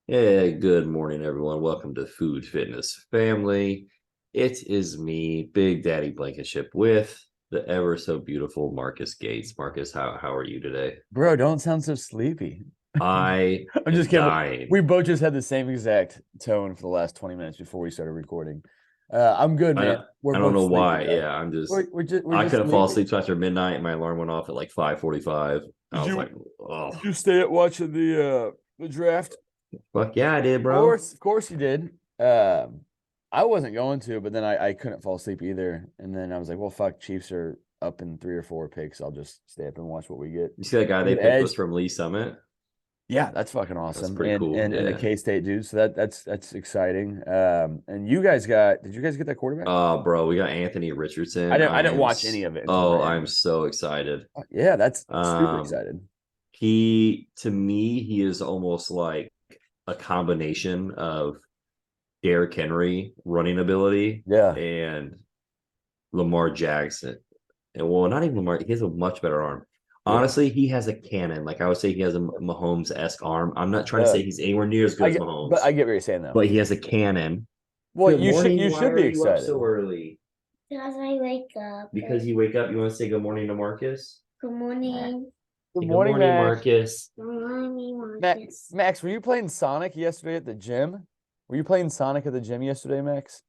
Hey, good morning, everyone. Welcome to Food Fitness Family. It is me, Big Daddy Blankenship, with the ever so beautiful Marcus Gates. Marcus, how are you today? Bro, don't sound so sleepy. I I'm just am kidding. We dying. both just had the same exact tone for the last 20 minutes before we started recording. I'm good, I man. don't, We're I don't both know sleepy why. though. Yeah, We're I just couldn't fall sleepy. asleep till after midnight. My alarm went off at like 5:45. I Did was you like, oh, did you stay at watching the draft? fuck yeah, I did, bro. Of course you did. I wasn't going to, but then I couldn't fall asleep either. And then I was like, well, fuck, Chiefs are up in 3 or 4 picks. I'll just stay up and watch what we get. You see that guy We they get picked was Edge. from Lee Summit? Yeah, that's fucking That's awesome. pretty And cool. and a Yeah. K-State dude. So that's exciting. And you guys did you guys get that quarterback? Bro, we got Anthony I Richardson. didn't I didn't watch any of it until the I'm end. so excited. Yeah, that's super Um, excited. to me, he is almost like a combination of Derrick Henry running ability Yeah. and Lamar Jackson. And well, not even Lamar, he has a much better arm. Yeah. Honestly, he has a cannon. Like I would say he has a Mahomes-esque arm. I'm not trying to Uh, say he's anywhere near as good I as get but Mahomes, I get what you're saying though. but he has a cannon. Well, Good you should morning. you Why should are be you up so excited. early? Because I wake up. Because you wake up, you want to say good morning to Marcus? Good morning. Good Say good morning, morning, Max. Marcus. Good morning, Max, Marcus. Max, were you playing Sonic yesterday at the gym? Were you playing Sonic at the gym yesterday, Max?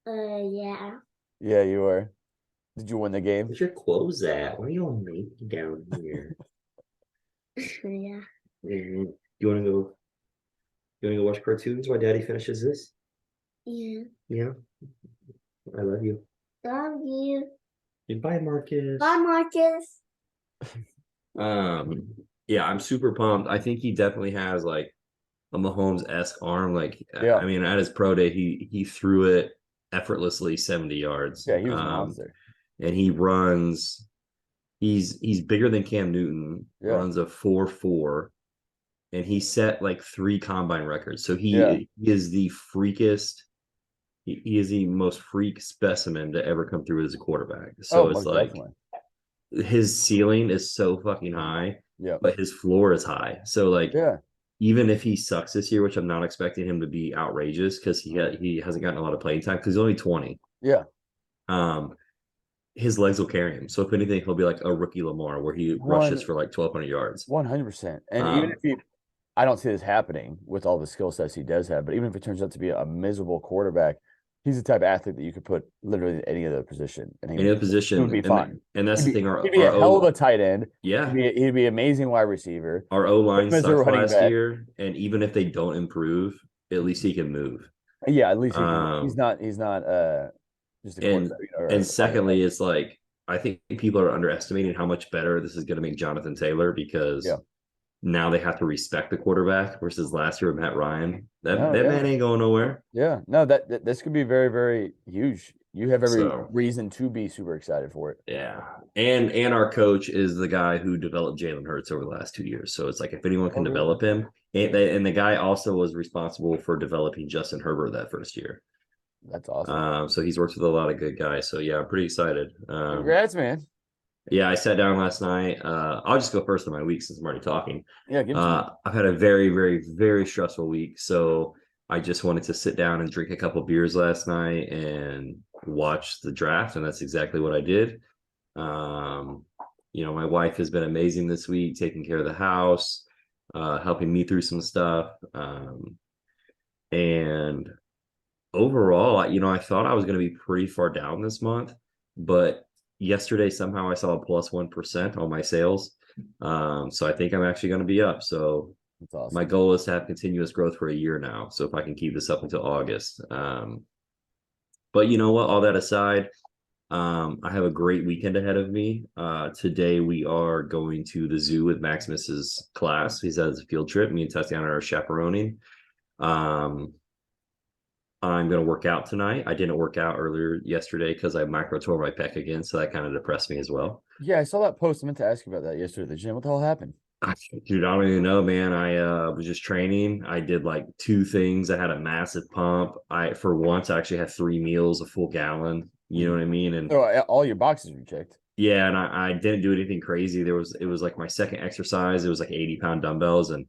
Yeah. Yeah, you were. Did you win the game? Where's your clothes at? Why are you all naked down here? Yeah. You want to go? You want to go watch cartoons while Daddy finishes this? Yeah. Yeah, I love you. Love you. Goodbye, Bye, Marcus. Marcus. Um, yeah, I'm super pumped. I think he definitely has like a Mahomes-esque arm. Like, Yeah. I mean, at his pro day, he threw it effortlessly 70 yards. Yeah, he was a monster. And he runs. He's bigger than Cam Newton. Yeah. Runs a 4.4, and he set like three combine records. So Yeah. he is the freakest. He is the most freak specimen to ever come through as a quarterback. Oh, So it's most like definitely. his ceiling is so fucking high, Yeah. but his floor is high. So like Yeah. even if he sucks this year, which I'm not expecting him to be outrageous because he hasn't gotten a lot of playing time because he's only 20. Yeah. Um, his legs will carry him. So if anything, he'll be like a rookie Lamar where he rushes One for like 1,200 yards. 100%. And even if Um, he, I don't see this happening with all the skill sets he does have, but even if it turns out to be a miserable quarterback, he's the type of athlete that you could put literally in any other position and in a he would position, be fine. and that's He'd the be thing. he'd be a hell of a tight end. Yeah, He'd be amazing wide receiver. our O Put line him as a sucks running last back. year, and even if they don't improve, at least he can move. Yeah, at least he can. Um, He's not just a and quarterback or and a running back. secondly, it's like I think people are underestimating how much better this is going to make Jonathan Taylor Yeah. because now they have to respect the quarterback versus last year with Matt Ryan. That No, that yeah. man ain't going nowhere. Yeah. No, that this could be very, very huge. You have every So reason to be super excited for it. yeah, and our coach is the guy who developed Jalen Hurts over the last 2 years. So it's like if anyone Oh, can really? develop him, and the guy also was responsible for developing Justin Herbert that first year. That's awesome. So he's worked with a lot of good guys. So yeah, I'm pretty excited. Congrats, man. Yeah, I sat down last night. I'll just go first in my week since I'm already talking. Yeah, give it to me. I've had a very, very, very stressful week. So I just wanted to sit down and drink a couple beers last night and watch the draft. And that's exactly what I did. Um, my wife has been amazing this week, taking care of the house, helping me through some stuff. And overall, I thought I was going to be pretty far down this month, but yesterday somehow I saw a plus 1% on my sales. So I think I'm actually going to be up. So That's my awesome. goal is to have continuous growth for a year now. So if I can keep this up until August. But you know what? All that aside, I have a great weekend ahead of me. Today we are going to the zoo with Maximus's class. He's at his field trip. Me and Tatiana are chaperoning. Um, I'm going to work out tonight. I didn't work out earlier yesterday because I micro tore my pec again, so that kind of depressed me as well. Yeah, I saw that post. I meant to ask you about that yesterday at the gym. What the hell happened? Dude, I don't even know, man. I was just training. I did like two things. I had a massive pump. For once, I actually had 3 meals, a full gallon. You know what I mean? And So all your boxes were checked. yeah, and I didn't do anything crazy. It was like my second exercise. It was like 80-pound dumbbells, and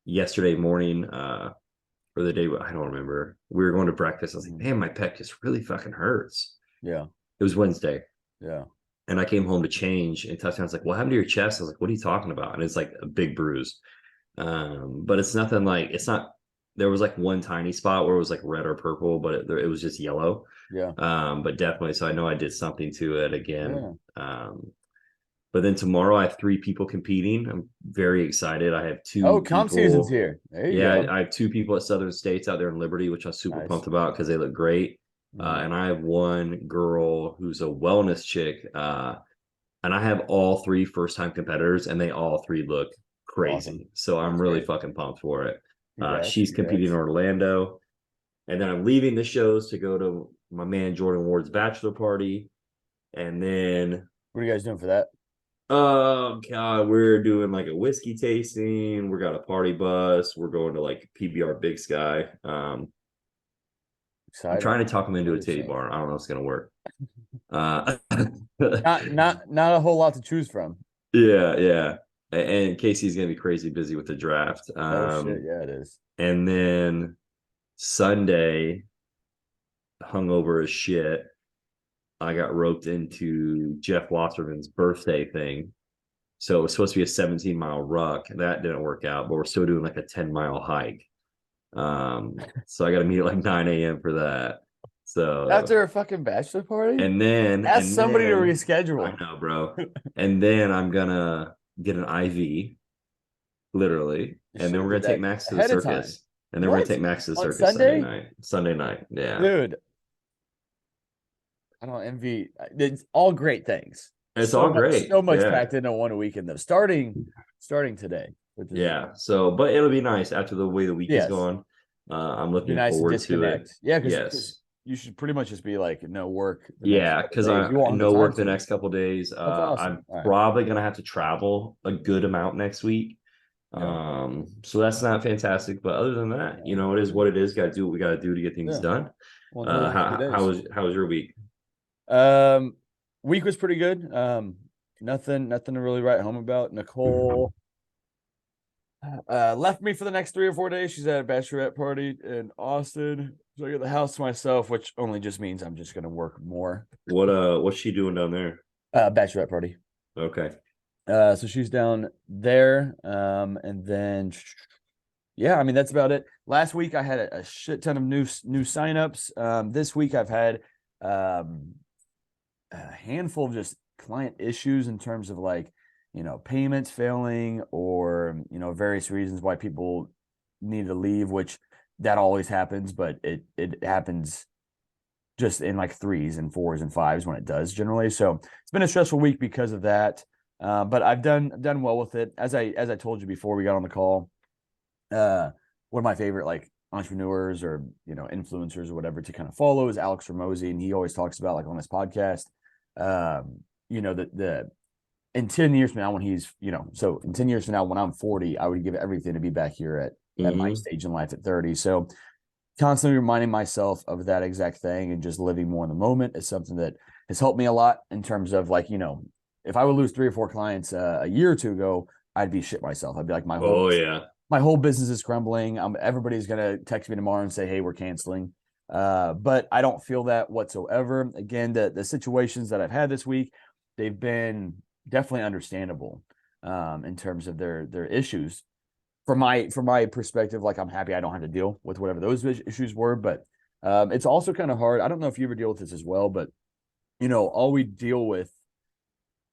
yesterday morning, or the day, I don't remember. We were going to breakfast. I was like, man, my pec just really fucking hurts. Yeah. It was Wednesday. Yeah. And I came home to change, and Touchdown's like, what happened to your chest? I was like, what are you talking about? And it's like a big bruise. But it's nothing like, it's not, there was like one tiny spot where it was like red or purple, but it was just yellow. Yeah. But definitely, so I know I did something to it again. Yeah. But then tomorrow I have 3 people competing. I'm very excited. I have 2 Oh, comp season's people. here. There you Yeah, go. I have 2 people at Southern States out there in Liberty, which I'm super Nice. pumped about because they look great. And I have one girl who's a wellness chick. And I have all 3 first-time competitors, and they all 3 look crazy. Awesome. So I'm That's really great. fucking pumped for it. Congrats, She's competing in Orlando. And then I'm leaving the shows to go to my man Jordan Ward's bachelor party. And then What are you guys doing for that? oh god, we're doing like a whiskey tasting. We got a party bus. We're going to like PBR Big Sky. Exciting. I'm trying to talk him into a Really titty sick. bar. I don't know if it's gonna work. Not a whole lot to choose from. Yeah. And Casey's gonna be crazy busy with the draft. Oh shit, yeah, it is. And then Sunday, hungover as shit, I got roped into Jeff Wasserman's birthday thing. So it was supposed to be a 17-mile ruck. That didn't work out, but we're still doing like a 10-mile hike. So I got to meet at like 9 a.m. for that. So After a fucking bachelor party? and then ask somebody to I reschedule. know, bro. And then I'm gonna get an IV, literally, and then we're gonna take Max to the circus. And then we're gonna take Max to the circus Sunday night. Yeah. Dude. I don't envy. It's all great things. It's all great. So much packed into one weekend though. Starting today. Yeah. So, but it'll be nice after the way the week is going. I'm looking forward to it. Yeah. Because you should pretty much just be like no work. Yeah, because I no work the next couple days. Awesome. I'm probably gonna have to travel a good amount next week. So that's not fantastic, but other than that, you know, it is what it is. Got to do what we got to do to get things done. Well, how was your week? Week was pretty good. Nothing to really write home about. Nicole left me for the next 3 or 4 days. She's at a bachelorette party in Austin, so I got the house to myself, which only just means I'm just gonna work more. What's she doing down there? Bachelorette party. Okay. So she's down there, and then yeah, I mean that's about it. Last week I had a shit ton of new signups. This week I've had a handful of just client issues in terms of like, you know, payments failing or, you know, various reasons why people need to leave, which that always happens, but it happens just in like 3s and 4s and 5s when it does generally. So it's been a stressful week because of that. But I've done well with it. As I told you before we got on the call, one of my favorite like entrepreneurs or, you know, influencers or whatever to kind of follow is Alex Ramosi. And he always talks about like on his podcast, you know, the in 10 years from now when he's, you know, so in 10 years from now when I'm 40, I would give everything to be back here at my stage in life at 30. So constantly reminding myself of that exact thing and just living more in the moment is something that has helped me a lot in terms of like, you know, if I would lose 3 or 4 clients a year or 2 ago, I'd be shit myself. I'd be like, my whole business is crumbling. Everybody's going to text me tomorrow and say, hey, we're canceling. But I don't feel that whatsoever. Again, the situations that I've had this week, they've been definitely understandable in terms of their issues. From my perspective, like I'm happy I don't have to deal with whatever those issues were, but it's also kind of hard. I don't know if you ever deal with this as well, but you know, all we deal with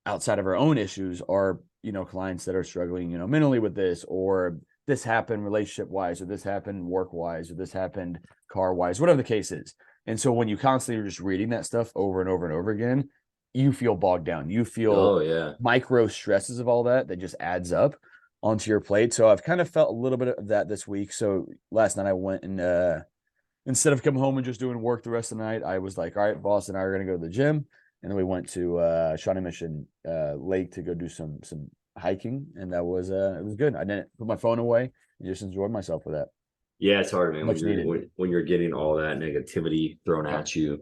outside of our own issues are, you know, clients that are struggling, you know, mentally with this, or this happened relationship wise, or this happened work wise, or this happened car wise, whatever the case is. And so when you constantly are just reading that stuff over and over and over again, you feel bogged down. You feel micro stresses of all that just adds up onto your plate. So I've kind of felt a little bit of that this week. So last night I went and instead of coming home and just doing work the rest of the night, I was like, all right, boss and I are going to go to the gym. And then we went to Shawnee Mission Lake to go do some hiking. And that was it was good. I didn't put my phone away and just enjoyed myself with that. Yeah, it's hard, man. When you're getting all that negativity thrown at you,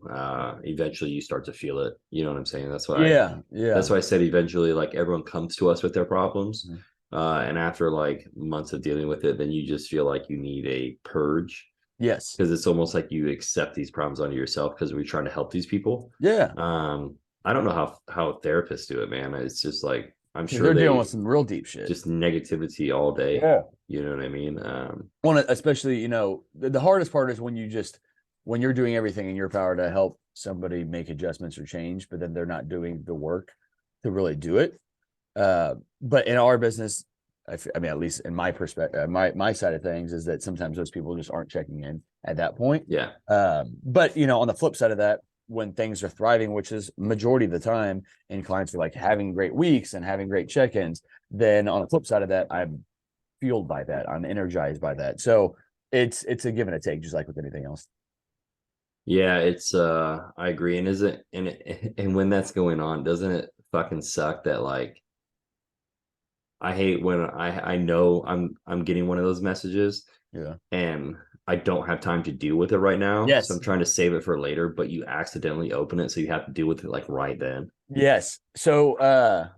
eventually you start to feel it. You know what I'm saying? That's why. That's why I said eventually, like everyone comes to us with their problems. And after like months of dealing with it, then you just feel like you need a purge Yes. because it's almost like you accept these problems onto yourself because we're trying to help these people. Yeah. I don't know how therapists do it, man. It's just like I'm sure They're dealing they with some real deep shit. just negativity all day. Yeah. You know what I mean? Well, especially, the hardest part is when you're doing everything in your power to help somebody make adjustments or change, but then they're not doing the work to really do it. But in our business, I mean, at least in my perspective, my side of things is that sometimes those people just aren't checking in at that point. Yeah. But on the flip side of that, when things are thriving, which is majority of the time, and clients are like having great weeks and having great check-ins, then on the flip side of that, I'm fueled by that. I'm energized by that. So it's a give and a take, just like with anything else. Yeah, it's I agree. And and when that's going on, doesn't it fucking suck that like I hate when I know I'm getting one of those messages Yeah. and I don't have time to deal with it right now. Yes. So I'm trying to save it for later, but you accidentally open it, so you have to deal with it like right then. Yes. So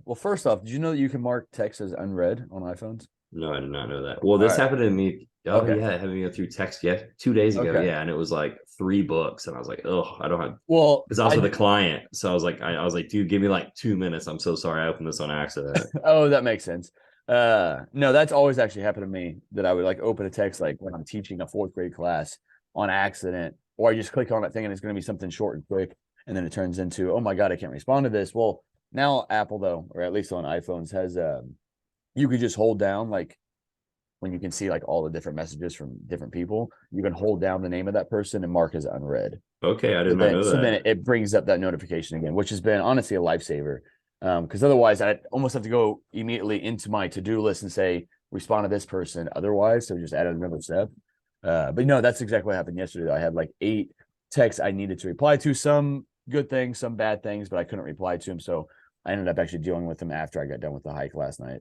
well, first off, did you know that you can mark text as unread on iPhones? No, I did not know that. Well, All this right. happened to me. Oh Okay. yeah, having me go through text 2 days ago. Okay. Yeah, and it was like 3 books, and I was like, oh, I don't have. Well, Because I was with a client, so I was like, dude, give me like 2 minutes. I'm so sorry, I opened this on accident. oh, that makes sense. No, that's always actually happened to me, that I would like open a text like when I'm teaching a fourth grade class on accident, or I just click on it thinking it's going to be something short and quick, and then it turns into, oh my God, I can't respond to this. Well, now Apple, though, or at least on iPhones, has you could just hold down, like when you can see like all the different messages from different people, you can hold down the name of that person and mark as unread. Okay, I So did not then, know so then that. it brings up that notification again, which has been honestly a lifesaver. Because otherwise, I almost have to go immediately into my to-do list and say respond to this person. Otherwise, so just add another step. But no, that's exactly what happened yesterday. I had like 8 texts I needed to reply to. Some good things, some bad things, but I couldn't reply to them. So I ended up actually dealing with them after I got done with the hike last night.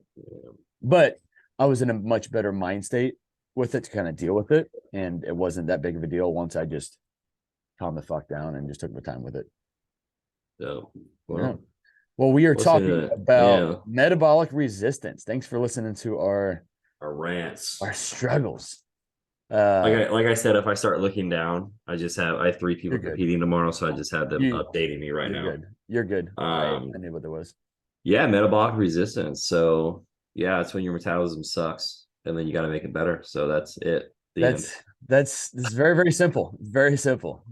But I was in a much better mind state with it to kind of deal with it, and it wasn't that big of a deal once I just calmed the fuck down and just took my time with it. So, Yeah. well, Well, we are listen talking to about yeah, metabolic resistance. Thanks for listening to our our rants. struggles. Like I said, if I start looking down, I have 3 people You're good. competing tomorrow, so I just have them You updating me right you're now. good. You're good. I Um, knew what there was. yeah, metabolic resistance. So yeah, it's when your metabolism sucks, and then you got to make it better. So that's it. The end. This is very, very simple. Very simple.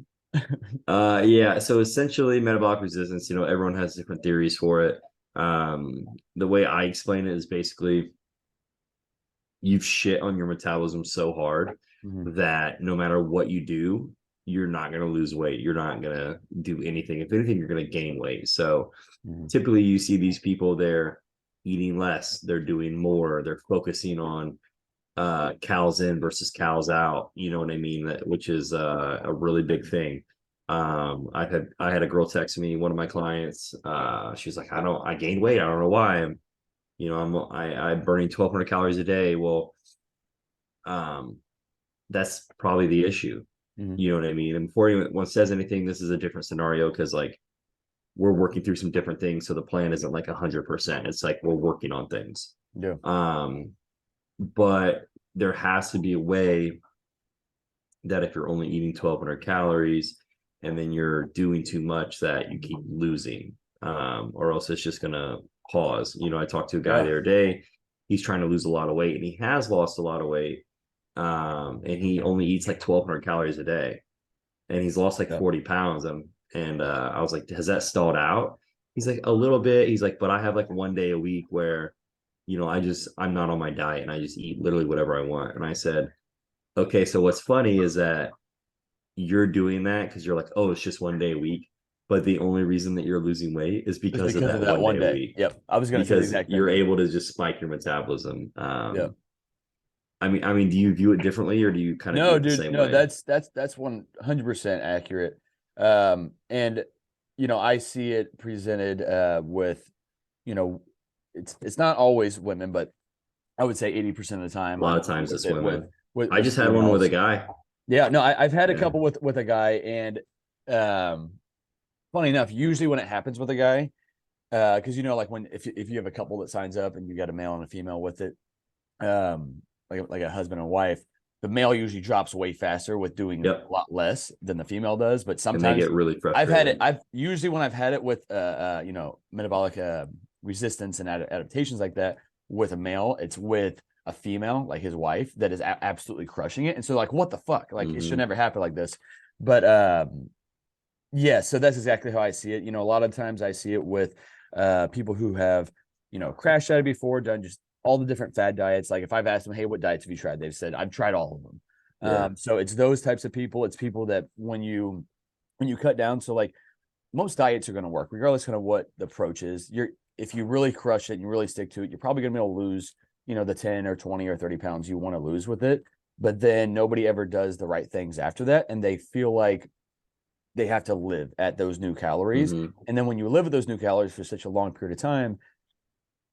Yeah. So essentially, metabolic resistance. Everyone has different theories for it. The way I explain it is basically you've shit on your metabolism so hard that no matter what you do, you're not going to lose weight. You're not going to do anything. If anything, you're going to gain weight. So typically you see these people, they're eating less, they're doing more, they're focusing on cows in versus cows out. You know what I mean? Which is a really big thing. I had a girl text me, one of my clients. She's like, I gained weight. I don't know why. I'm burning 1,200 calories a day. Well, that's probably the issue. You know what I mean? And before anyone says anything, this is a different scenario because like we're working through some different things. So the plan isn't like 100%. It's like we're working on things. Yeah. But there has to be a way that if you're only eating 1,200 calories and then you're doing too much, that you keep losing, or else it's just gonna pause. I talked to a guy the other day. He's trying to lose a lot of weight, and he has lost a lot of weight. And he only eats like 1,200 calories a day, and he's lost like 40 pounds. And I was like, has that stalled out? He's like, a little bit. He's like, but I have like one day a week where, I'm not on my diet and I just eat literally whatever I want. And I said, okay, so what's funny is that you're doing that because you're like, oh, it's just one day a week. But the only reason that you're losing weight is because of that one day a week. Yep. I was going to say the Because exact you're thing. able to just spike your metabolism. Yeah. I mean, do you view it differently, or do you kind of No, view it the dude, same no, way? that's 100% accurate. And I see it presented with, it's not always women, but I would say 80% of the time A lot I'm of times with it's it women. I with just had one with females. a guy. Yeah, no, I've had a Yeah. couple with a guy, and funny enough, usually when it happens with a guy, Because like when if you have a couple that signs up and you got a male and a female with it, like a husband and wife, the male usually drops way faster with doing a lot less than the female does. But sometimes and they get really frustrated. I've had it. I've usually when I've had it with metabolic resistance and adaptations like that with a male, it's with a female, like his wife, that is absolutely crushing it. And so like, what the fuck? Like it should never happen like this. But yeah, so that's exactly how I see it. A lot of times I see it with people who have, crash dieted before, done just all the different fad diets. Like if I've asked them, hey, what diets have you tried? They've said, I've tried all of them. Yeah. So it's those types of people. It's people that when you cut down, so like most diets are going to work regardless kind of what the approach is. If you really crush it and you really stick to it, you're probably going to be able to lose, the 10 or 20 or 30 pounds you want to lose with it. But then nobody ever does the right things after that. And they feel like they have to live at those new calories. And then when you live at those new calories for such a long period of time,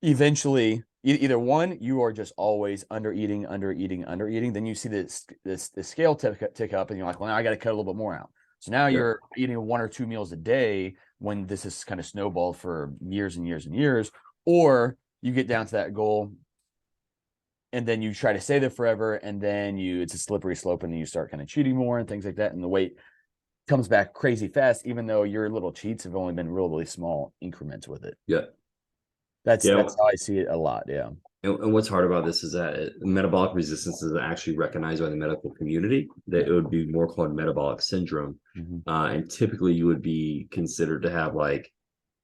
eventually either one, you are just always under eating. Then you see this scale tick up and you're like, well, now I got to cut a little bit more out. So now you're eating 1 or 2 meals a day when this is kind of snowballed for years and years and years, or you get down to that goal and then you try to stay there forever. And then it's a slippery slope and then you start kind of cheating more and things like that. And the weight comes back crazy fast, even though your little cheats have only been really small increments with it. Yeah. That's how I see it a lot. Yeah. And what's hard about this is that metabolic resistance is actually recognized by the medical community, that it would be more called metabolic syndrome. And typically you would be considered to have like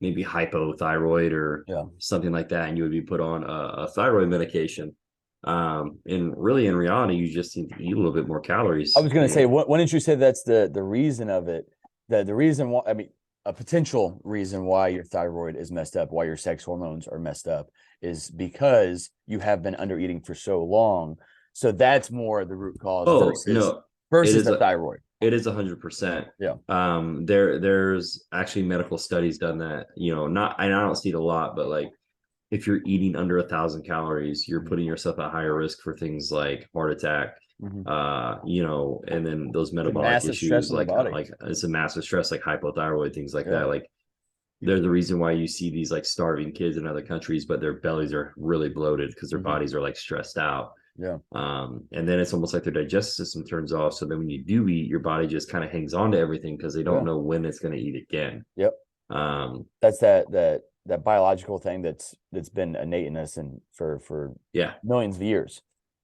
maybe hypothyroid or something like that. And you would be put on a thyroid medication. And really in reality, you just need to eat a little bit more calories. I was going to say, why didn't you say that's the reason of it? The reason why, a potential reason why your thyroid is messed up, why your sex hormones are messed up, is because you have been under eating for so long. So that's more the root cause versus the thyroid. It is 100%. Yeah. There's actually medical studies done that, I don't see it a lot, but like if you're eating under 1,000 calories, you're putting yourself at higher risk for things like heart attack, and then those metabolic issues, like it's a massive stress, like hypothyroid, things like that. Like they're the reason why you see these like starving kids in other countries, but their bellies are really bloated because their bodies are like stressed out. Yeah. And then it's almost like their digestive system turns off. So then when you do eat, your body just kind of hangs on to everything because they don't know when it's going to eat again. Yep. That's that biological thing that's been innate in us and for millions of years.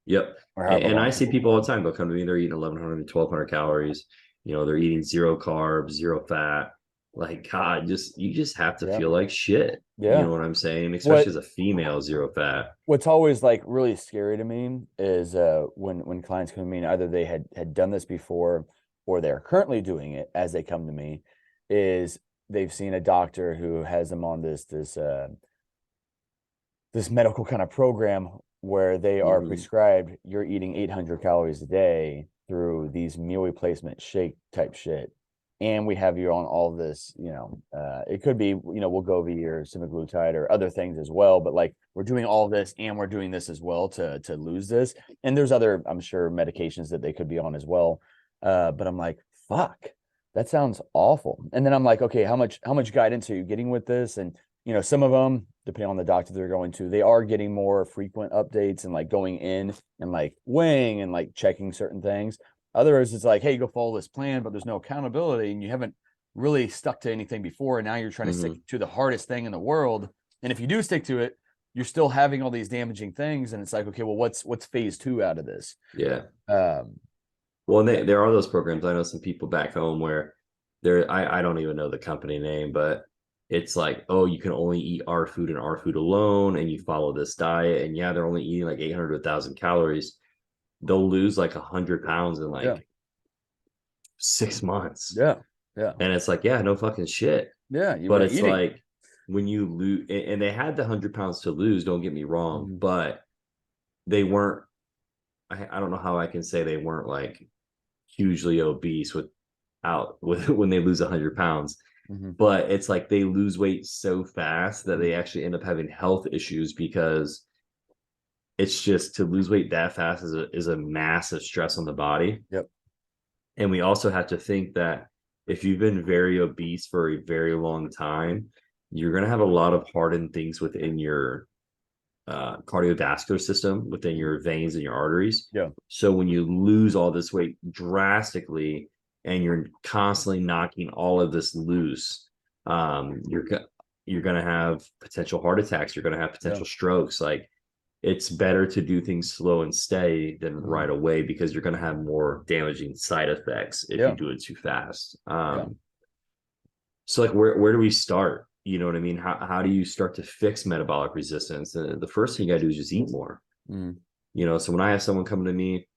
Yep. And I see people all the time, they'll come to me, they're eating 1,100 to 1,200 calories, they're eating 0 carbs, 0 fat. Like, God, you just have to feel like shit. Yeah. You know what I'm saying? Especially as a female, 0 fat. What's always like really scary to me is when clients come to me, and either they had done this before or they're currently doing it as they come to me, is they've seen a doctor who has them on this medical kind of program where they are prescribed, you're eating 800 calories a day through these meal replacement shake type shit. And we have you on all this, it could be, Wegovy or semaglutide or other things as well. But like, we're doing all this and we're doing this as well to lose this. And there's other, I'm sure, medications that they could be on as well. But I'm like, fuck, that sounds awful. And then I'm like, okay, how much guidance are you getting with this? And, some of them, depending on the doctor they're going to, they are getting more frequent updates and like going in and like weighing and like checking certain things. Others, it's like, hey, you go follow this plan, but there's no accountability and you haven't really stuck to anything before. And now you're trying to stick to the hardest thing in the world. And if you do stick to it, you're still having all these damaging things. And it's like, okay, well, what's phase 2 out of this? Yeah. Well, there are those programs. I know some people back home where I don't even know the company name, but it's like, oh, you can only eat our food and our food alone. And you follow this diet. And yeah, they're only eating like 800 to 1,000 calories. They'll lose like 100 pounds in like 6 months. Yeah. Yeah. And it's like, yeah, no fucking shit. Yeah. But it's like when you lose, and they had the 100 pounds to lose, don't get me wrong, but they weren't, I don't know how I can say they weren't like hugely obese when they lose 100 pounds. But it's like they lose weight so fast that they actually end up having health issues because it's just to lose weight that fast is a massive stress on the body. Yep. And we also have to think that if you've been very obese for a very long time, you're going to have a lot of hardened things within your cardiovascular system, within your veins and your arteries. Yeah. So when you lose all this weight drastically and you're constantly knocking all of this loose, you're going to have potential heart attacks. You're going to have potential strokes. Like, it's better to do things slow and steady than right away, because you're going to have more damaging side effects if you do it too fast. So like, where do we start? You know what I mean? How do you start to fix metabolic resistance? The first thing you got to do is just eat more. You know, so when I have someone coming to me,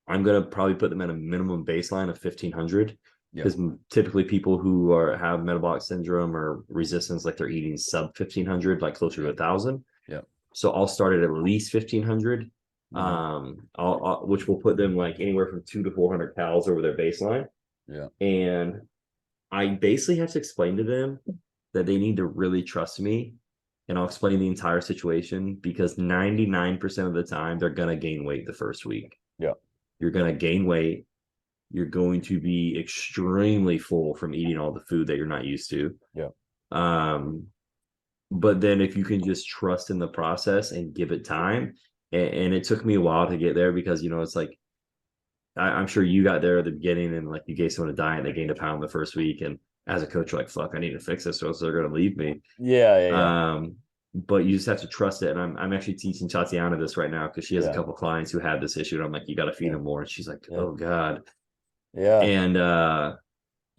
I'm going to probably put them at a minimum baseline of 1500, because typically people who have metabolic syndrome or resistance, like they're eating sub 1500, like closer to 1000. So I'll start at least 1500, which will put them like anywhere from 200 to 400 calories over their baseline. And I basically have to explain to them that they need to really trust me, and I'll explain the entire situation, because 99% of the time they're going to gain weight the first week. You're going to gain weight. You're going to be extremely full from eating all the food that you're not used to. But then if you can just trust in the process and give it time, and it took me a while to get there, because, you know, it's like, I'm sure you got there at the beginning, and like you gave someone a diet and they gained a pound the first week, and as a coach, you're like, fuck, I need to fix this, or else they're going to leave me. But you just have to trust it. And I'm actually teaching Tatiana this right now, because she has a couple clients who have this issue, and I'm like, you got to feed them more. And she's like, oh God. And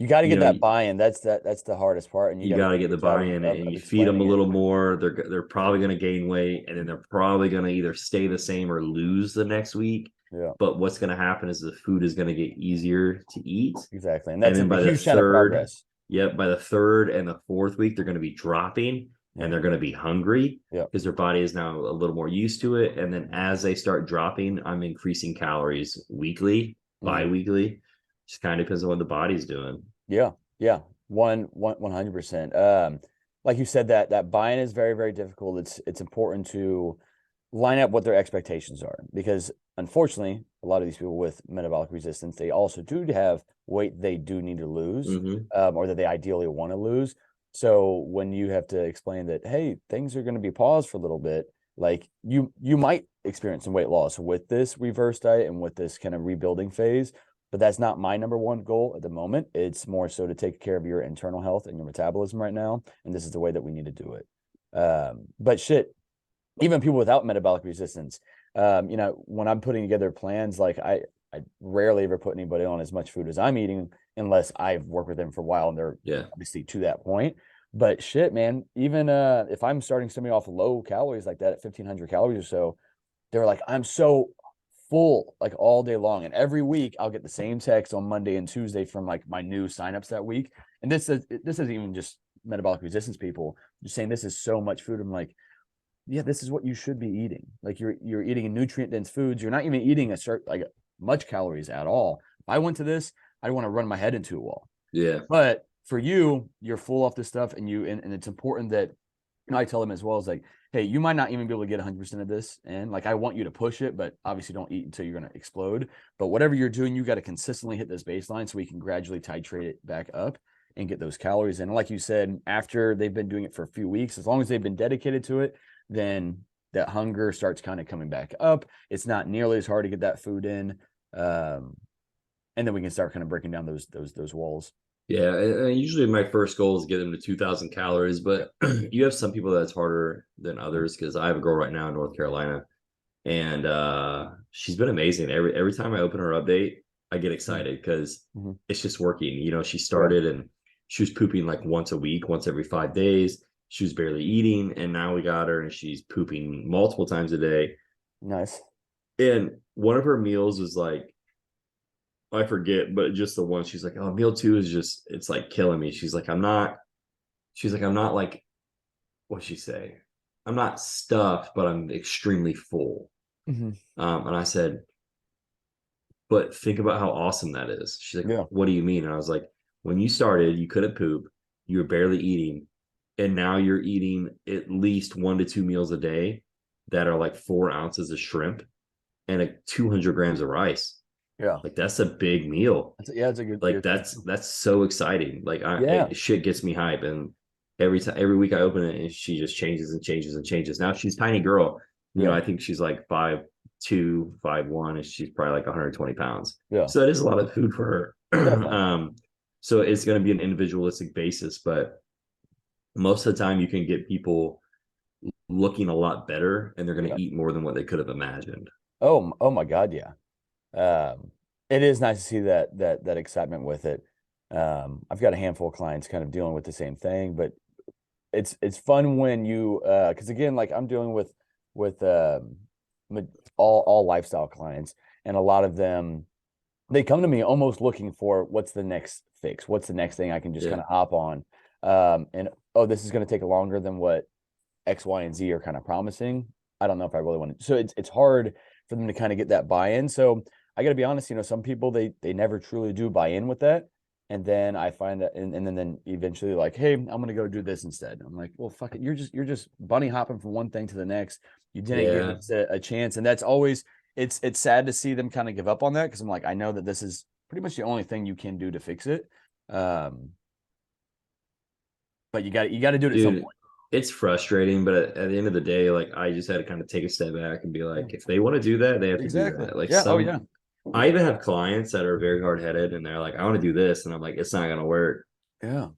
you got to get that buy-in. That's the hardest part. And you got to get the buy-in, and you feed them a little more. They're probably going to gain weight, and then they're probably going to either stay the same or lose the next week. But what's going to happen is the food is going to get easier to eat. Exactly. And that's a huge sign of progress. By the third and the fourth week, they're going to be dropping, and they're going to be hungry, because their body is now a little more used to it. And then as they start dropping, I'm increasing calories weekly, bi-weekly. Just kind of depends on what the body's doing. 100%. Like you said, that buy-in is very, very difficult. It's important to line up what their expectations are, because unfortunately, a lot of these people with metabolic resistance, they also do have weight they do need to lose, or that they ideally want to lose. So when you have to explain that, hey, things are going to be paused for a little bit, like you might experience some weight loss with this reverse diet and with this kind of rebuilding phase, but that's not my number one goal at the moment. It's more so to take care of your internal health and your metabolism right now, and this is the way that we need to do it. But shit, even people without metabolic resistance, you know, when I'm putting together plans, like I rarely ever put anybody on as much food as I'm eating, unless I've worked with them for a while and they're obviously to that point. But shit, man, even if I'm starting somebody off low calories like that at 1500 calories or so, they're like, I'm so full like all day long. And every week I'll get the same text on Monday and Tuesday from like my new signups that week. And this isn't even just metabolic resistance people just saying this is so much food. I'm like, yeah, this is what you should be eating. Like you're eating nutrient dense foods. You're not even eating much calories at all. If I went to this, I'd want to run my head into a wall. But for you, you're full off this stuff, and it's important that, you know, I tell them as well, is like, hey, you might not even be able to get 100% of this. And like, I want you to push it, but obviously don't eat until you're going to explode. But whatever you're doing, you got to consistently hit this baseline so we can gradually titrate it back up and get those calories in. And like you said, after they've been doing it for a few weeks, as long as they've been dedicated to it, then that hunger starts kind of coming back up. It's not nearly as hard to get that food in. And then we can start kind of breaking down those walls. Usually my first goal is to get them to 2000 calories, but you have some people that's harder than others, because I have a girl right now in North Carolina, and she's been amazing. Every time I open her update, I get excited, because it's just working. You know, she started and she was pooping like once a week, once every 5 days. She was barely eating, and now we got her and she's pooping multiple times a day. Nice. And one of her meals was like, I forget, but just the one, she's like, oh, meal 2 is just, it's like killing me. She's like, I'm not like, what'd she say? I'm not stuffed, but I'm extremely full. And I said, but think about how awesome that is. She's like, what do you mean? And I was like, when you started, you couldn't poop, you were barely eating, and now you're eating at least 1 to 2 meals a day that are like 4 ounces of shrimp and 200 grams of rice. Like, that's a big meal. It's a good, like, that's so exciting. Like, shit gets me hype. And every week I open it and she just changes and changes and changes. Now she's a tiny girl. You know, Yeah. I think she's like 5'2", 5'1", and she's probably like 120 pounds. Yeah. So that is a lot of food for her. Definitely. So it's going to be an individualistic basis, but most of the time you can get people looking a lot better and they're going Yeah. to eat more than what they could have imagined. Oh my God, yeah. It is nice to see that excitement with it. I've got a handful of clients kind of dealing with the same thing, but it's fun when you because again, like I'm dealing with all lifestyle clients, and a lot of them they come to me almost looking for what's the next fix, what's the next thing I can just kind Yeah. of hop on, and oh, this is going to take longer than what X, Y, and Z are kind of promising. I don't know if I really want to. So it's hard for them to kind of get that buy-in. So I got to be honest, some people they never truly do buy in with that. And then I find that, and then eventually like, hey, I'm gonna go do this instead. I'm like, well, fuck it, you're just bunny hopping from one thing to the next. You didn't give Yeah. us a chance, and that's always it's sad to see them kind of give up on that because I'm like, I know that this is pretty much the only thing you can do to fix it. But you got to do it at some Dude, point. it's frustrating, but at the end of the day, like I just had to kind of take a step back and be Yeah. like, if they want to do that, they have to do Exactly. that. Like Yeah. Oh yeah. I even have clients that are very hard headed and they're like, I want to do this. And I'm like, it's not going to work. Yeah.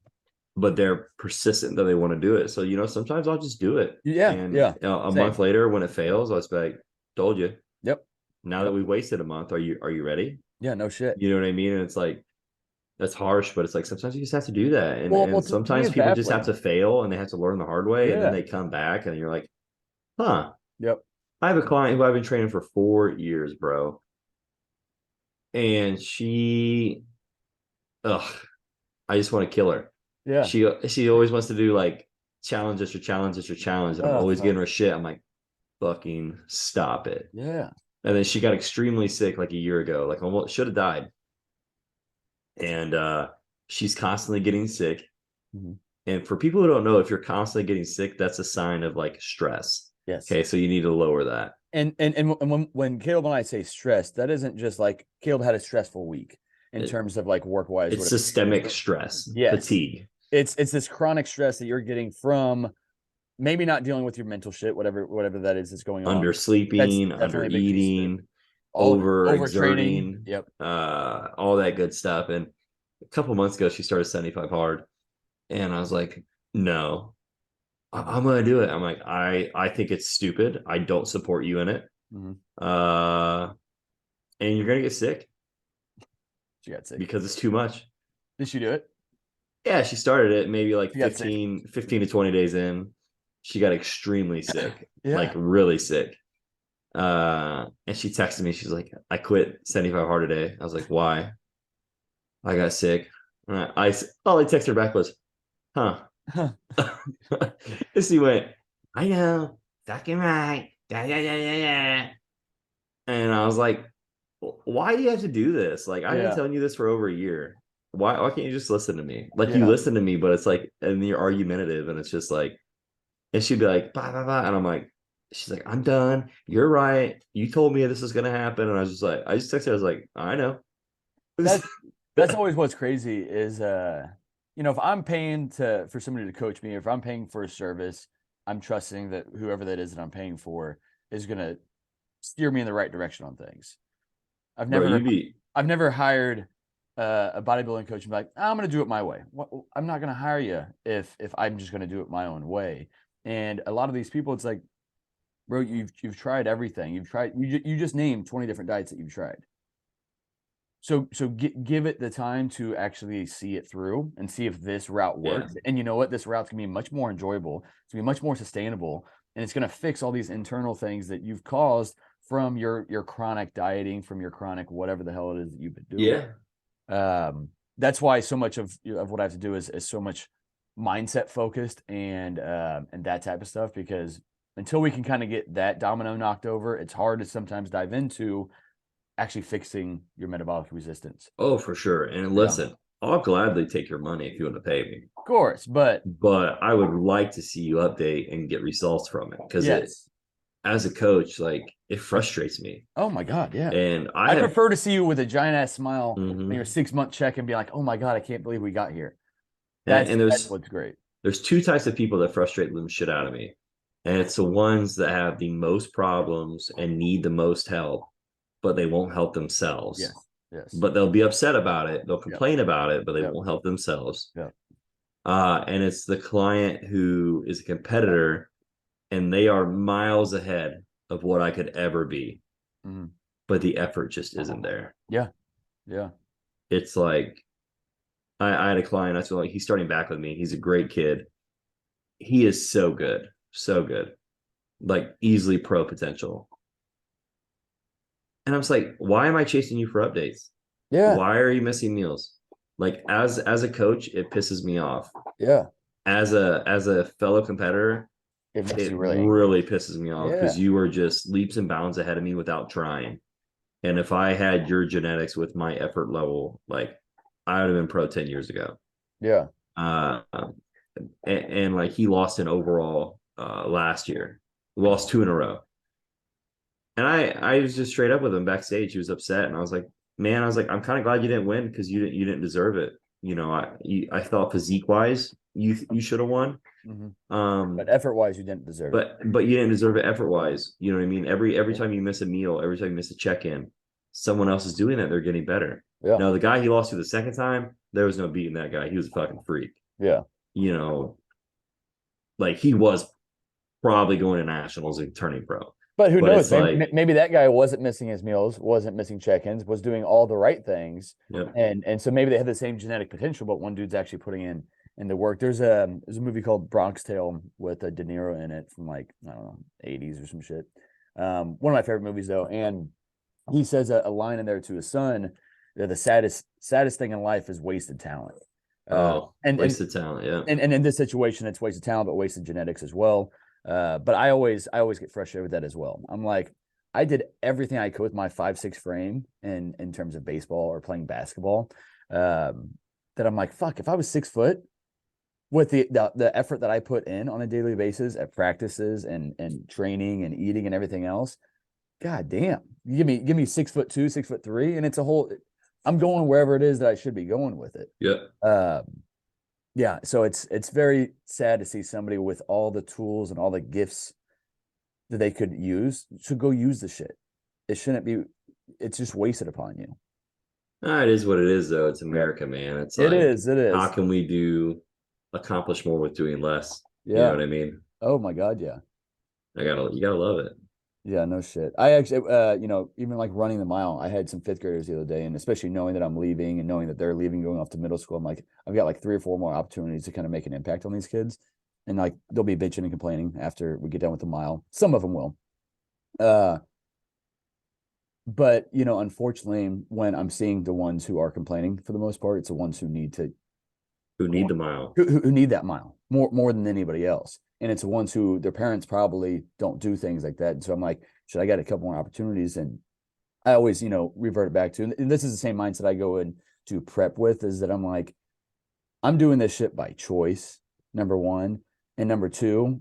But they're persistent that they want to do it. So, sometimes I'll just do it. Yeah. And Yeah. a Same. month later, when it fails, I'll just be like, told you. Yep. Now that we've wasted a month, are you ready? Yeah. No shit. You know what I mean? And it's like, that's harsh, but it's like sometimes you just have to do that. And Well, and to me, sometimes it's people just have baffling. to fail and they have to learn the hard way. And then Yeah. they come back and you're like, huh. Yep. I have a client who I've been training for 4 years, bro. And ugh, I just want to kill her. Yeah. She always wants to do like challenge after challenge after challenge. And I'm always Fuck. giving her shit. I'm like, fucking stop it. Yeah. And then she got extremely sick like a year ago, like almost should have died. And she's constantly getting sick. Mhm. And for people who don't know, if you're constantly getting sick, that's a sign of like stress. Yes. Okay, so you need to lower that. And when Caleb and I say stress, that isn't just like Caleb had a stressful week in It- terms of like work wise. It's systemic stress, Yes. fatigue. It's this chronic stress that you're getting from maybe not dealing with your mental shit, whatever that is that's going on. That's Undersleeping, definitely a big piece of it. undereating, Overtraining. overexerting, Yep. all that good stuff. And a couple months ago, she started 75 hard, and I was like, "No, I'm gonna do it." I'm like, I think it's stupid. I don't support you in it. Mhm. And you're gonna get sick She got sick. because it's too much. Did she do it? Yeah, she started it maybe like She got sick. 15 to 20 days in. She got extremely sick, Yeah. like really sick. And she texted me. She's like, I quit 75 hard today. I was like, why? I got sick. All I texted her back was, huh. Huh. And she went, I know, fucking right. Yeah, yeah, yeah, yeah, yeah. And I was like, why do you have to do this? Like, I've been Yeah. telling you this for over a year. Why can't you just listen to me? Like, you Yeah. listen to me, but it's like, and you're argumentative, and it's just like, and she'd be like, blah, blah, blah. And I'm like, she's like, I'm done. You're right. You told me this is gonna happen. And I was just like, I just texted her, I was like, I know. That's always what's crazy is if I'm paying for somebody to coach me, if I'm paying for a service, I'm trusting that whoever that is that I'm paying for is gonna steer me in the right direction on things. I've never hired a bodybuilding coach and be like, I'm gonna do it my way. I'm not gonna hire you if I'm just gonna do it my own way. And a lot of these people, it's like, bro, you've tried everything. You just named 20 different diets that you've tried. So give it the time to actually see it through and see if this route works. Yeah. And you know what? This route's gonna be much more enjoyable. It's gonna be much more sustainable, and it's gonna fix all these internal things that you've caused from your chronic dieting, from your chronic whatever the hell it is that you've been doing. Yeah. That's why so much of what I have to do is so much mindset focused and that type of stuff, because until we can kind of get that domino knocked over, it's hard to sometimes dive into actually fixing your metabolic resistance. Oh, for sure. And listen, I'll gladly take your money if you want to pay me. Of course, but I would like to see you update and get results from it, because as a coach, like, it frustrates me. Oh my God, yeah. And I prefer to see you with a giant ass smile Mhm. on your 6-month check and be like, oh my God, I can't believe we got here. And That's what's great. there's two types of people that frustrate the shit out of me. And it's the ones that have the most problems and need the most help, but they won't help themselves. Yes. Yes. But they'll be upset about it. They'll Yep. complain about it, but they Yep. won't help themselves. Yep. And it's the client who is a competitor and they are miles ahead of what I could ever be. Mm-hmm. But the effort just isn't there. Yeah. Yeah. It's like I had a client, I feel like he's starting back with me. He's a great kid. He is so good. So good. Like easily pro potential. And I was like, why am I chasing you for updates? Yeah. Why are you missing meals? Like as a coach, it pisses me off. Yeah. As a fellow competitor, It makes it you really angry. really pisses me off because Yeah. you are just leaps and bounds ahead of me without trying. And if I had your genetics with my effort level, like I would have been pro 10 years ago. Yeah. And like he lost an overall last year, lost 2 in a row. And I was just straight up with him backstage. He was upset, and I was like, man, I'm kind of glad you didn't win because you didn't deserve it. You know, I thought physique wise you should have won. Mm-hmm. But effort wise, you didn't deserve it. But you didn't deserve it effort wise. You know what I mean? Every time you miss a meal, every time you miss a check in, someone else is doing that. They're getting better. Yeah. Now the guy he lost to the second time, there was no beating that guy. He was a fucking freak. Yeah. You know, like he was probably going to nationals and turning pro. But who knows? Like, maybe that guy wasn't missing his meals, wasn't missing check-ins, was doing all the right things. Yep. And so maybe they have the same genetic potential, but one dude's actually putting in the work. There's a movie called Bronx Tale with De Niro in it from like, I don't know, 80s or some shit. One of my favorite movies though. And he says a line in there to his son that the saddest thing in life is wasted talent. Wasted talent, yeah. And in this situation, it's wasted talent, but wasted genetics as well. But I always get frustrated with that as well. I'm like, I did everything I could with my 5'6" frame in terms of baseball or playing basketball. That I'm like, fuck, if I was 6 foot with the effort that I put in on a daily basis at practices and training and eating and everything else, god damn, you give me 6'2", 6'3", and it's a whole. I'm going wherever it is that I should be going with it. Yeah. Yeah, so it's very sad to see somebody with all the tools and all the gifts that they could use should go use the shit. It shouldn't be. It's just wasted upon you. It is what it is, though. It's America, man. It's like, it is. How can we accomplish more with doing less? Yeah. You know what I mean? Oh my god, yeah. You gotta love it. Yeah, no shit. I actually, even like running the mile, I had some 5th graders the other day, and especially knowing that I'm leaving and knowing that they're leaving, going off to middle school, I'm like, I've got like 3 or 4 more opportunities to kind of make an impact on these kids, and like they'll be bitching and complaining after we get done with the mile. Some of them will, but unfortunately, when I'm seeing the ones who are complaining, for the most part, it's the ones who need the mile, who need that mile more than anybody else. And it's the ones who their parents probably don't do things like that. And so I'm like, should I get a couple more opportunities? And I always, revert it back to, and this is the same mindset I go into prep with, is that I'm like, I'm doing this shit by choice, number one. And number two,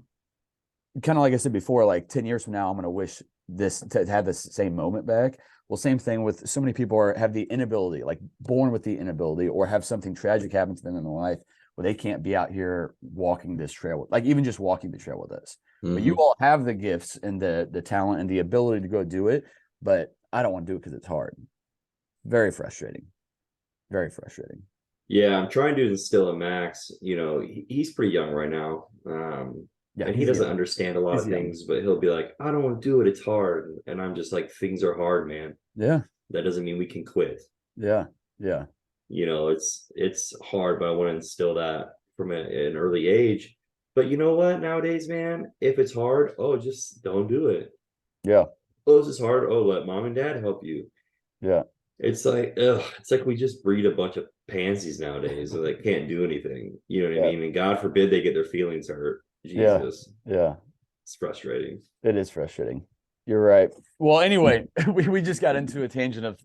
kind of like I said before, like 10 years from now, I'm going to wish this to have this same moment back. Well, same thing with so many people have the inability, like born with the inability, or have something tragic happen to them in their life where they can't be out here walking this trail, like even just walking the trail with us. Mm-hmm. But you all have the gifts and the talent and the ability to go do it, but I don't want to do it because it's hard. Very frustrating. Very frustrating. Yeah, I'm trying to instill a Max. He's pretty young right now. Yeah, and he doesn't understand a lot of things, but he'll be like, I don't want to do it. It's hard. And I'm just like, things are hard, man. Yeah. That doesn't mean we can quit. Yeah. Yeah. It's hard, but I want to instill that from an early age. But you know what? Nowadays, man, if it's hard, just don't do it. Yeah. This is hard. Let mom and dad help you. Yeah. It's like, we just breed a bunch of pansies nowadays so they can't do anything. You know what I mean? And God forbid they get their feelings hurt. Jesus. Yeah. It's frustrating. It is frustrating. You're right. Well, anyway, we just got into a tangent of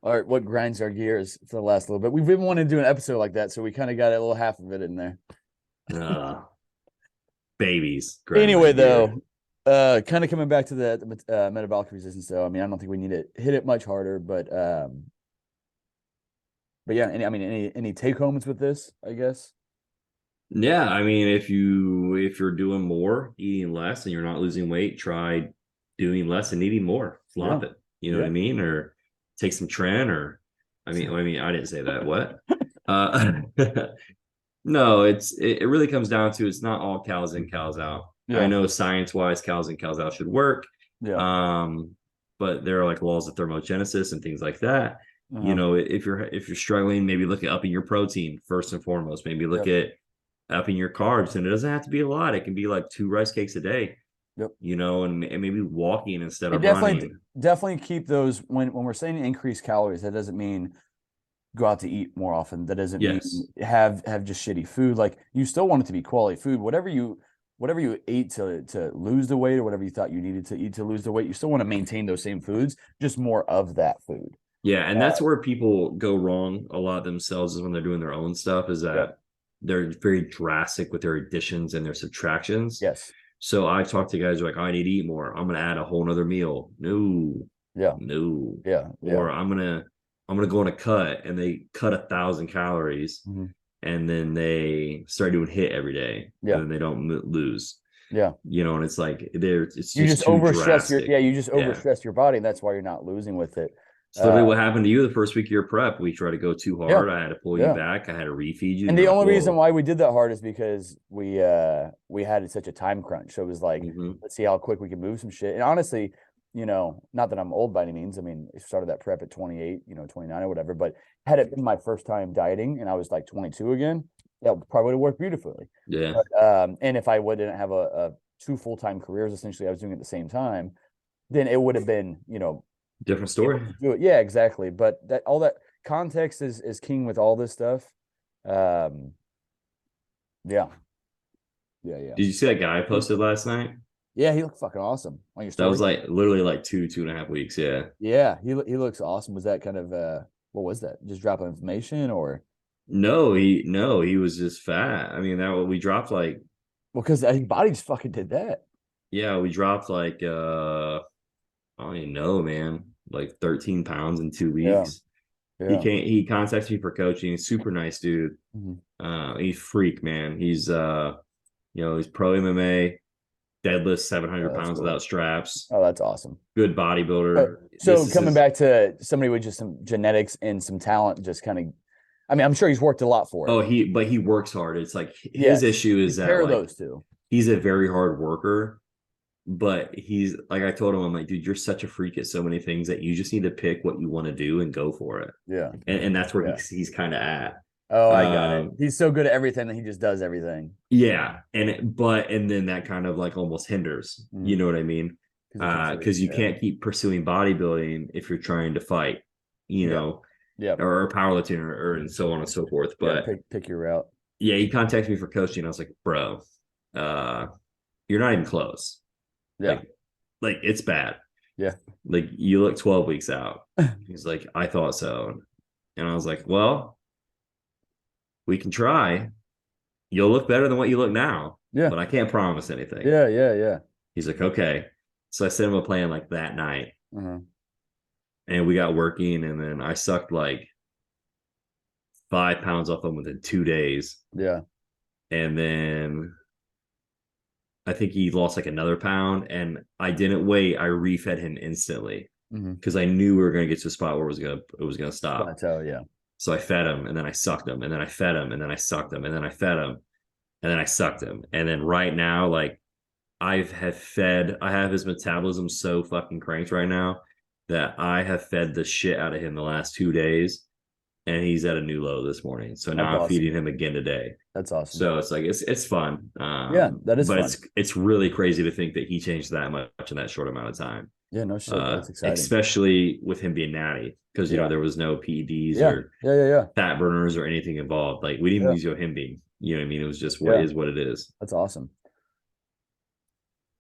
what grinds our gears for the last little bit. We've been wanting to do an episode like that, so we kind of got a little half of it in there. Babies. Anyway, though, kind of coming back to the metabolic resistance, though. I mean, I don't think we need to hit it much harder, but yeah. Any take homes with this, I guess. Yeah, I mean, if you're doing more, eating less, and you're not losing weight, try doing less and eating more. Flop Yeah. it. You know what I mean? Or take some tren, or I didn't say that. What? Uh no, it really comes down to it's not all cows in, cows out. I Yeah. know science-wise, cows in, cows out should work. Yeah. But there are like laws of thermogenesis and things like that. You Uh-huh. know, if you're struggling, maybe look at upping your protein first and foremost. Maybe look Yep. at upping your carbs, and it doesn't have to be a lot. It can be like 2 rice cakes a day, Yep. you know, and maybe walking instead And of running. definitely keep those when we're saying increase calories, that doesn't mean go out to eat more often. That doesn't mean Yes. have just shitty food. Like you still want it to be quality food. Whatever you ate to lose the weight or whatever you thought you needed to eat to lose the weight, you still want to maintain those same foods, just more of that food. Yeah, and that's where people go wrong a lot themselves is when they're doing their own stuff, is that Yep. they're very drastic with their additions and their subtractions. Yes. So I talk to guys who are like, I need to eat more. I'm gonna add a whole nother meal. No, Yeah. no. Yeah. Or Yeah. I'm gonna go on a cut, and they cut 1,000 calories, Mhm. and then they start doing HIIT every day, Yeah. and then they don't lose. Yeah. You know, and it's like it's You just just too overstress drastic. you just Yeah. overstress your body, and that's why you're not losing with it. It's literally what happened to you the first week of your prep. We tried to go too Yeah. hard. I had to pull you Yeah. back. I had to refeed you. And You're the like, only reason whoa. why we did that hard is because we had such a time crunch. So it was like, Mhm. let's see how quick we can move some shit. And honestly, not that I'm old by any means. I mean, I started that prep at 28, 29 or whatever. But had it been my first time dieting and I was like 22 again, that probably would have worked beautifully. Yeah. But, and if I wouldn't have a two full-time careers, essentially, I was doing it at the same time, then it would have been, Different story. do it. Yeah, exactly. But all that context is king with all this stuff. Um, yeah. Yeah, yeah. Did you see that guy I posted last night? Yeah, he looked fucking awesome on your That was story. like literally like 2.5 weeks. Yeah. Yeah, he looks awesome. Was that kind of what was that? Just drop of information or No, he was just fat. I mean, that we dropped like, well, because his body just fucking did that. yeah, we dropped like I don't even know, man, like 13 pounds in 2 weeks. Yeah. He contacted me for coaching. He's super nice dude. Mhm. He's freak, man. He's he's pro MMA, deadlift 700 Oh, that's pounds cool. without straps, Oh, that's awesome. good bodybuilder. So coming back to somebody with just some genetics and some talent, just kind of, I mean, I'm sure he's worked a lot for it. Oh, he works hard. It's like his Yes. issue is Pair that of like those two. he's a very hard worker, but he's like, I told him, I'm like, dude, you're such a freak at so many things that you just need to pick what you want to do and go for it. Yeah. And that's where Yeah. he's kind of at. Oh, I got it. He's so good at everything that he just does everything. Yeah, and then that kind of like almost hinders. Mhm. You know what I mean? Because you can't keep pursuing bodybuilding if you're trying to fight, Yeah. or powerlifting or and so on and so forth. But pick your route. yeah, he contacted me for coaching. I was like, bro, you're not even close. Yeah. Like it's bad. Yeah. Like you look 12 weeks out. He's like, I thought so. And I was like, well, we can try. You'll look better than what you look now. Yeah. But I can't promise anything. Yeah. He's like, okay. So I sent him a plan like that night. Uh-huh. And we got working, and then I sucked like 5 pounds off him within 2 days. Yeah. And then I think he lost like another pound, and I didn't wait. I refed him instantly because I knew we were going to get to a spot where it was gonna stop. Plateau, yeah. So I fed him, and then I sucked him, and then I fed him, and then I sucked him, and then I fed him, and then I sucked him. And then right now, like I have his metabolism so fucking cranked right now that I have fed the shit out of him the last 2 days, and he's at a new low this morning. So now I'm feeding him again today. That's awesome. So it's like it's fun. Yeah, that is but fun. it's really crazy to think that he changed that much in that short amount of time. Yeah, no shit. That's exciting. Especially with him being natty, because there was no PEDs or fat burners or anything involved. Like we didn't even use yohimbine. You know what I mean? It was just what it is. That's awesome.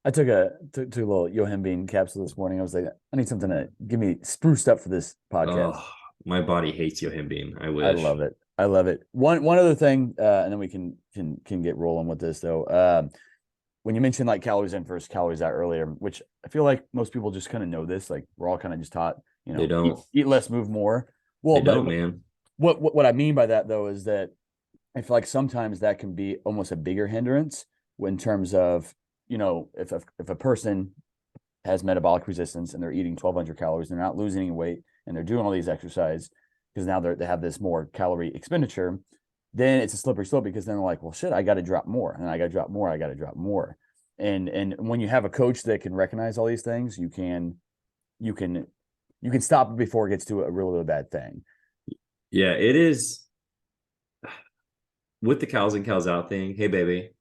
I took a little yohimbine capsule this morning. I was like, I need something to give me spruced up for this podcast. Oh, my body hates yohimbine. I wish. I love it. I love it. One other thing, and then we can get rolling with this though. When you mentioned like calories in first, calories out earlier, which I feel like most people just kind of know this. Like we're all kind of just taught, they don't eat less, move more. Well, they don't, man. What I mean by that though is that I feel like sometimes that can be almost a bigger hindrance in terms of, if a person has metabolic resistance and they're eating 1,200 calories, they're not losing any weight, and they're doing all these exercise because now they have this more calorie expenditure, then it's a slippery slope because then they're like, well, shit, I got to drop more, and I got to drop more, I got to drop more. And when you have a coach that can recognize all these things, you can stop it before it gets to a really bad thing. Yeah, it is with the cows in, cows out thing. Hey, baby.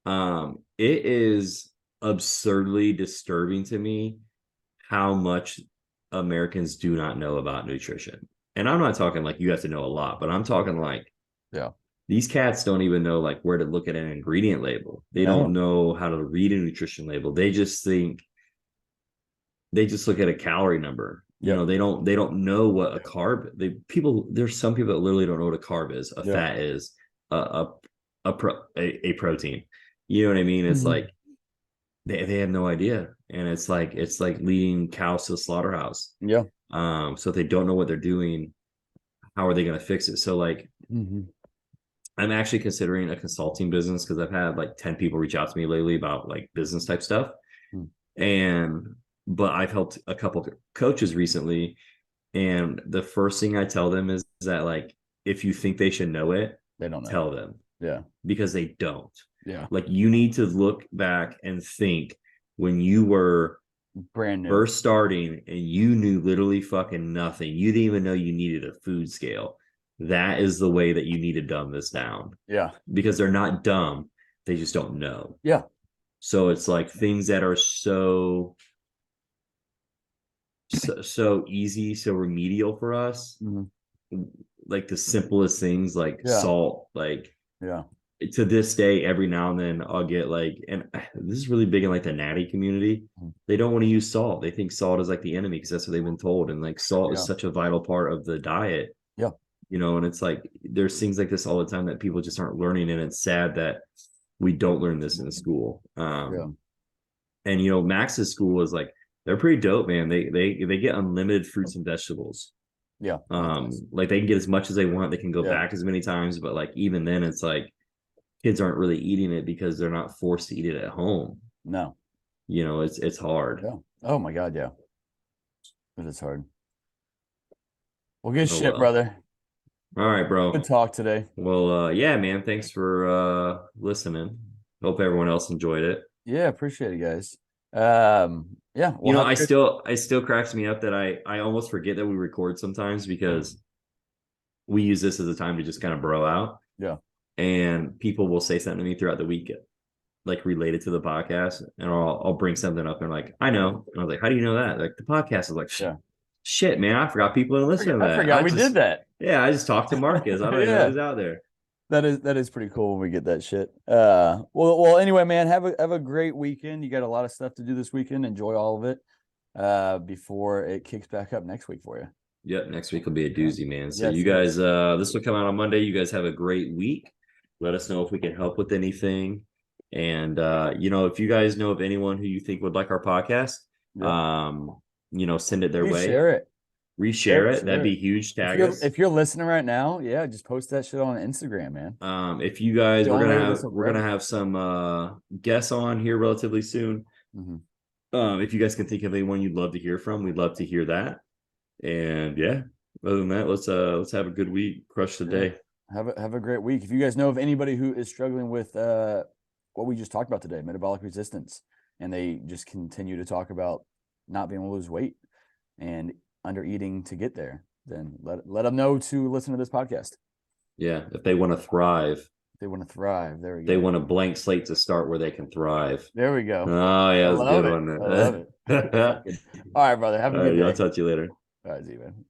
It is absurdly disturbing to me how much Americans do not know about nutrition. And I'm not talking like you have to know a lot, but I'm talking like, yeah, these cats don't even know like where to look at an ingredient label. They No. don't know how to read a nutrition label. They just look at a calorie number. Yeah. They don't know what a carb. There's some people that literally don't know what a carb is, a Yeah. fat is, a protein. You know what I mean? It's like they have no idea, and it's like leading cows to the slaughterhouse. Yeah. So if they don't know what they're doing, how are they going to fix it? So like, I'm actually considering a consulting business because I've had like 10 people reach out to me lately about like business type stuff. But I've helped a couple coaches recently, and the first thing I tell them is that like, if you think they should know it, they don't know. Tell them. Yeah. Because they don't. Yeah. Like, you need to look back and think when you were brand new, first starting, and you knew literally fucking nothing. You didn't even know you needed a food scale. That is the way that you need to dumb this down. Yeah. Because they're not dumb. They just don't know. Yeah. So it's like things that are so easy, so remedial for us. Like the simplest things like salt, like to this day, every now and then I'll get like, and this is really big in like the natty community. They don't want to use salt. They think salt is like the enemy because that's what they've been told. And like salt is such a vital part of the diet. Yeah. And it's like, there's things like this all the time that people just aren't learning. And it's sad that we don't learn this in school. And Max's school is like, they're pretty dope, man. They get unlimited fruits and vegetables. Yeah. Like they can get as much as they want. They can go back as many times, but like even then it's like kids aren't really eating it because they're not forced to eat it at home. No. It's hard. Yeah. Oh my God, yeah. It is hard. Well, good shit, brother. All right, bro. Good talk today. Well, yeah, man. Thanks for listening. Hope everyone else enjoyed it. Yeah, appreciate it, guys. Yeah. I still cracks me up that I almost forget that we record sometimes because we use this as a time to just kind of bro out. Yeah. And people will say something to me throughout the week, like related to the podcast, and I'll bring something up and like, I know. And I was like, how do you know that? Like the podcast is like, shit, man, I forgot people to listen to that. I forgot we did that. Yeah, I just talked to Marcus. I don't know who's out there. That is pretty cool when we get that shit. Well, anyway, man, have a great weekend. You got a lot of stuff to do this weekend. Enjoy all of it before it kicks back up next week for you. Yep, next week will be a doozy, man. So you guys, this will come out on Monday. You guys have a great week. Let us know if we can help with anything. And if you guys know of anyone who you think would like our podcast, send it their way. Share it. Reshare it. That'd be huge. Tag us. If you're listening right now, just post that shit on Instagram, man. If you guys, we're gonna have some guests on here relatively soon. If you guys can think of anyone you'd love to hear from, we'd love to hear that. And other than that, let's have a good week. Crush the day. Have a great week. If you guys know of anybody who is struggling with what we just talked about today, metabolic resistance, and they just continue to talk about not being able to lose weight and under eating to get there, then let them know to listen to this podcast. Yeah, if they want to thrive. They want to thrive. There we go. They want a blank slate to start where they can thrive. There we go. Oh yeah, that's a good one. I love it. All right, brother. Have a good day. I'll talk to you later. All right, see you, man.